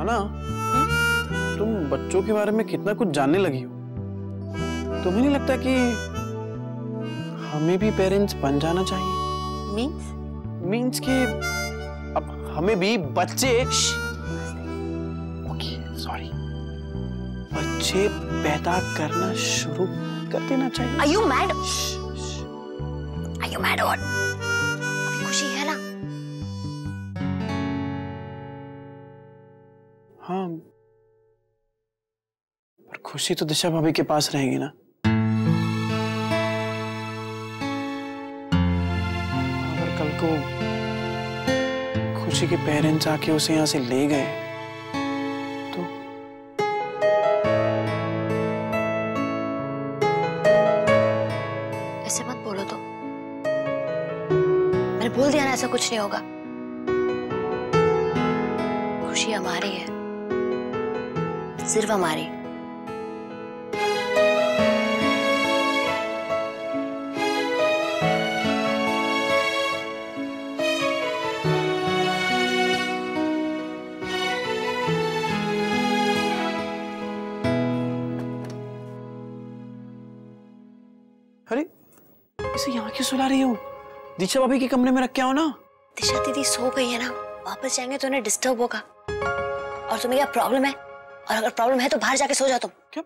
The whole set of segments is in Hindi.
सुहाना, तुम बच्चों के बारे में कितना कुछ जानने लगी हो। तुम्हें नहीं लगता कि हमें भी पेरेंट्स बन जाना चाहिए? मीन्स कि अब हमें भी बच्चे, ओके सॉरी, बच्चे पैदा करना शुरू कर देना चाहिए। Are you mad? Are you mad or what? अभी खुशी है ना? हाँ, पर खुशी तो दिशा भाभी के पास रहेगी ना। अगर कल को खुशी के पेरेंट्स आके उसे यहाँ से ले गए तो ऐसे मत बोलो तो। मैंने बोल दिया ना, ऐसा कुछ नहीं होगा। खुशी हमारी है, सिर्फ हमारी। अरे इसे यहाँ क्यों सुला रही हो? दिशा भाभी के कमरे में रख के आओ ना। दिशा दीदी सो गई है ना, वापस जाएंगे तो उन्हें डिस्टर्ब होगा। और तुम्हें क्या प्रॉब्लम है? और अगर प्रॉब्लम है तो बाहर जाके सो जाओ तुम। क्या?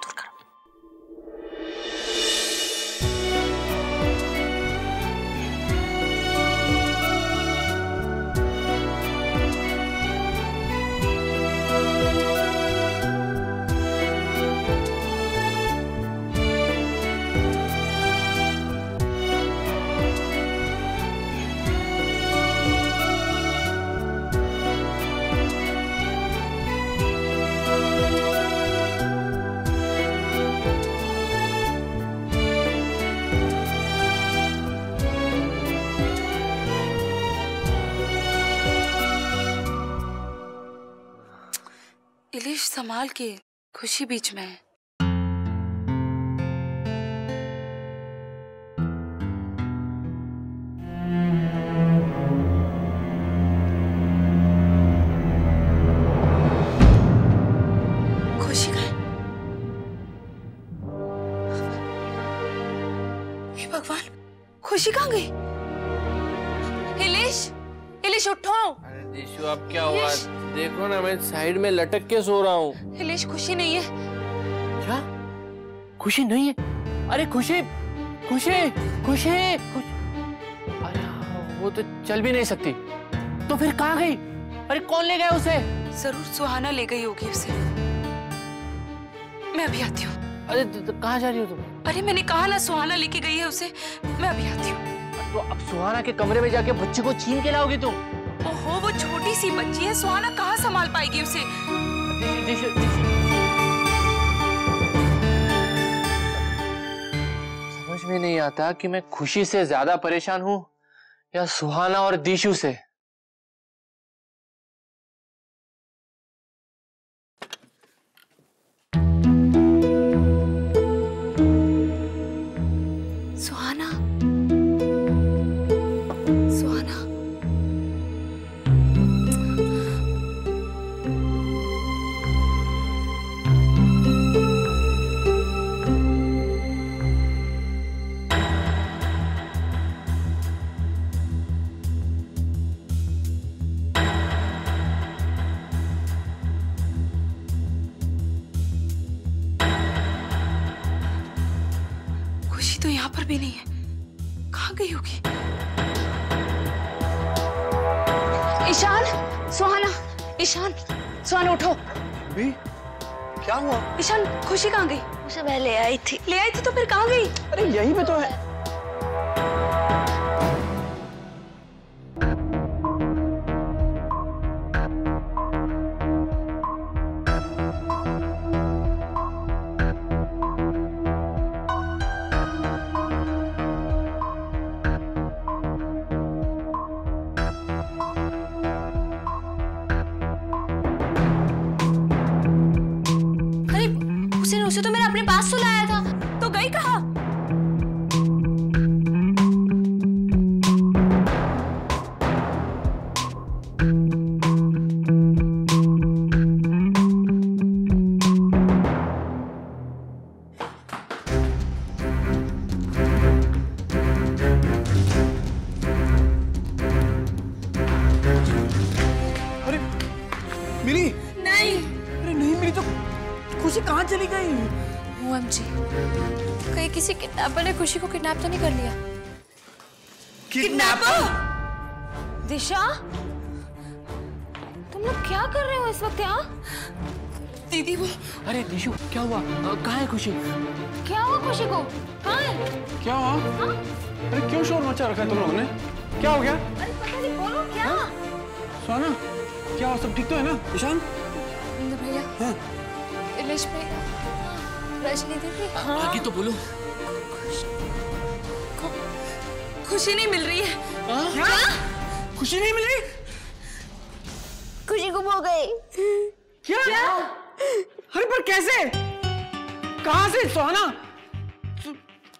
दूर करो। इलिश संभाल के, खुशी बीच में है। खुशी कहाँ है? हे भगवान, खुशी कहाँ गई? इलिश, इलिश उठो। अरे दिशु, अब क्या हुआ? देखो ना, मैं साइड में लटक के सो रहा हूँ। इलिश खुशी नहीं है। क्या? खुशी नहीं है? अरे खुशी, खुशी, खुशी, अरे वो तो चल भी नहीं सकती। तो फिर कहाँ गई? अरे कौन ले गया उसे? जरूर सुहाना ले गई होगी उसे। मैं अभी आती हूँ। अरे कहाँ जा रही हो तुम? अरे मैंने कहा ना, सुहाना लेके गई है उसे। मैं अभी आती हूँ। तो अब सुहाना के कमरे में जाके बच्चे को छीन के लाओगी तुम? ओहो, वो छोटी सी बच्ची है, सुहाना कहाँ संभाल पाएगी उसे? समझ में नहीं आता कि मैं खुशी से ज्यादा परेशान हूँ या सुहाना और दिशु से। सुहाना, सुहाना, खुशी तो यहाँ पर भी नहीं है। कहाँ गई होगी? ईशान, सुहाना, ईशान, सुहाना उठो। भी क्या हुआ? ईशान, खुशी कहाँ गई? उसे मैं ले आई थी। ले आई थी तो फिर कहाँ गई? अरे यहीं पे तो है। उसे तो मैंने अपने पास सुलाया था। तो गई कहाँ? मिली? नहीं। अरे नहीं मिली तो खुशी कहाँ चली गई? OMG, कहीं किसी किडनैपर ने खुशी को किडनैप तो नहीं कर लिया? किडनैपर? दिशा, तुम लोग क्या कर रहे हो इस वक्त यहाँ? दीदी वो। अरे दिशु, क्या हुआ? कहाँ है खुशी? क्या हुआ खुशी को? कहाँ है? क्या हुआ? अरे क्यों शोर मचा रखा है तुम लोगों ने? क्या हो गया? अरे पता नहीं, बोलो क्या? सुहाना, क्या हुआ? सब ठीक तो है ना? ईशान? इंद्र भैया। हाँ। इलेश भैया। रजनी दीदी। आगे तो बोलो। खुशी नहीं मिल रही है। क्या? खुशी नहीं मिली? खुशी गुम हो गई। क्या? अरे पर कैसे? कहाँ से? सुहाना?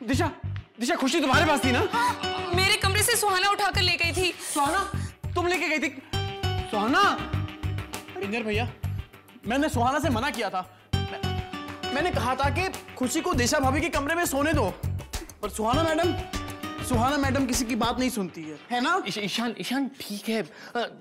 दिशा, दिशा खुशी तुम्हारे पास थी ना? मेरे कमरे से सुहाना उठाकर ले गई थी। सुहाना, तुम लेके गई थी? सुहाना? इंदर भैया, मैंने सुहाना से मना किया था। मैंने कहा था कि खुशी को दिशा भाभी के कमरे में सोने दो, पर सुहाना मैडम किसी की बात नहीं सुनती है ना? ईशान ठीक है।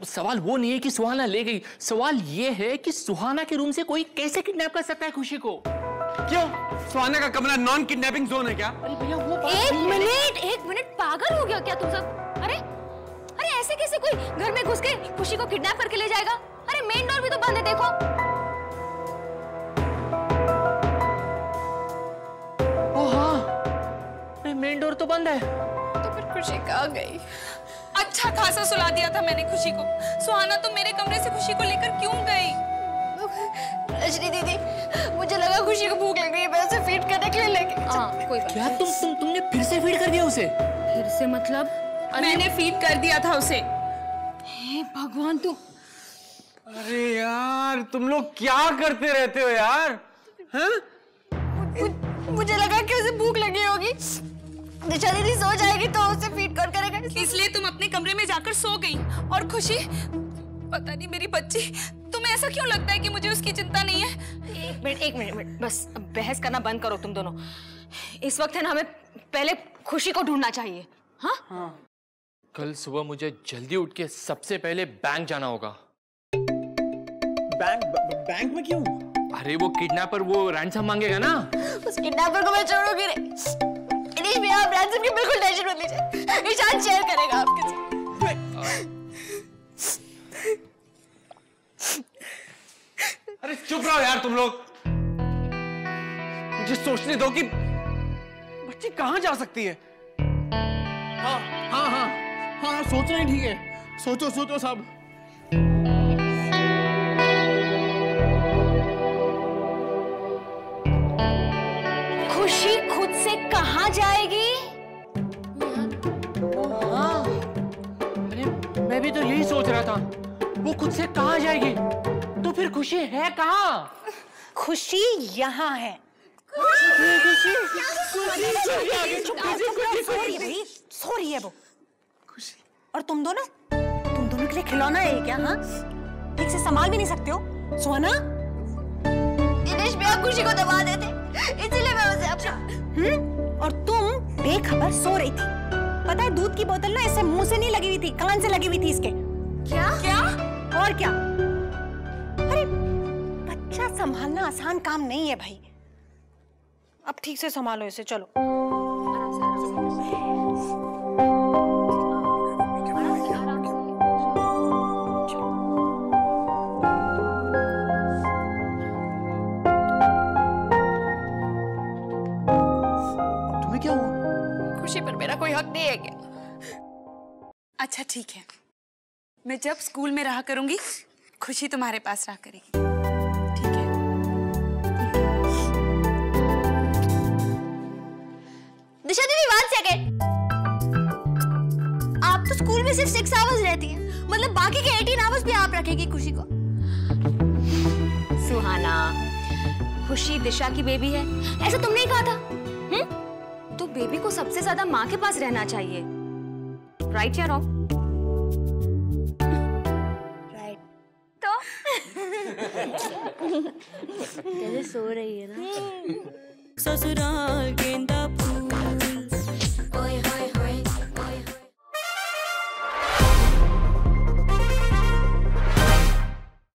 सवाल वो नहीं है कि सुहाना ले गई, सवाल ये है कि सुहाना के रूम से कोई कैसे किडनैप कर सकता है खुशी को? क्यों? सुहाना का कमरा नॉन किडनैपिंग जोन है क्या? अरे भैया वो एक मिनट पागल हो गया क्या तुम सब? अरे ऐसे कैसे कोई घर में घुस के खुशी को किडनैप करके ले जाएगा? अरे मेन डोर भी तो बंद है, देखो। ओ हाँ, मेन डोर तो बंद है। तो फिर खुशी कहाँ गई? अच्छा खासा सुला दिया था मैंने खुशी को। सुहाना तो मेरे कमरे से खुशी को लेकर क्यों गई? रजनी दीदी, मुझे लगा खुशी को भूख लग रही है, मैं उसे फीड करने के लिए लेके। हाँ, कोई बात। क्या तुमने फिर से फीड कर दिया उसे? फिर से मतलब? मैंने फीड कर दिया था उसे। हे भगवान, तुम। अरे यार, तुम लोग क्या करते रहते हो यार? हाँ? मुझे लगा कि उसे भूख लगी होगी, दिशा दीदी सो जाएगी तो उसे फीड कर करेगा, इसलिए तुम अपने कमरे में जाकर सो गई। और खुशी, पता नहीं मेरी बच्ची, तुम्हें ऐसा क्यों लगता है कि मुझे उसकी चिंता नहीं है? एक मिनट, बस अब बहस करना बंद करो तुम दोनों। इस वक्त है ना, हमें पहले खुशी को ढूंढना चाहिए। हाँ? कल सुबह मुझे जल्दी उठ के सबसे पहले बैंक जाना होगा। बैंक में क्यों? अरे वो किडनैपर वो रैंसम मांगेगा ना। उस किडनैपर को मैं छोड़ूंगी नहीं। इनीश भैया, आप रैंसम की बिल्कुल टेंशन मत लीजिए, ईशान शेयर करेगा आपके साथ। अरे चुप रहो यार तुम लोग। मुझे सोचने दो कि बच्ची कहाँ जा सकती है। हाँ, सोचना ही ठीक है। सोचो सब। खुशी खुद से कहाँ जाएगी? अरे मैं भी तो यही सोच रहा था, वो खुद से कहाँ जाएगी? तो फिर खुशी है कहाँ? खुशी यहाँ है। सो रही है वो। और तुम दोनों के लिए खिलौना है क्या? हाँ, ठीक से संभाल भी नहीं सकते हो? सोना, दिनेश भैया खुशी को दबा देते, इसीलिए मैं उसे और तुम बेखबर सो रही थी। पता है, दूध की बोतल ना इससे मुंह से नहीं लगी हुई थी, कान से लगी हुई थी इसके। क्या? और क्या? अरे बच्चा संभालना आसान काम नहीं है भाई। अब ठीक से संभालो इसे, चलो। तुम्हें क्या हुआ? खुशी पर मेरा कोई हक नहीं है क्या? अच्छा ठीक है, मैं जब स्कूल में रहा करूंगी, खुशी तुम्हारे पास रहा करेगी, ठीक है? दिशा दीदी, 1 सेकेंड। आप तो स्कूल में सिर्फ 6 आवर्स रहती हैं, मतलब बाकी के 18 आवर्स भी आप रखेगी खुशी को? सुहाना, खुशी दिशा की बेबी है, ऐसा तुमने ही कहा था। तो बेबी को सबसे ज्यादा माँ के पास रहना चाहिए, राइट या रॉन्ग? राइट। तो कैसे सो रही है ना। ससुराल गेंदा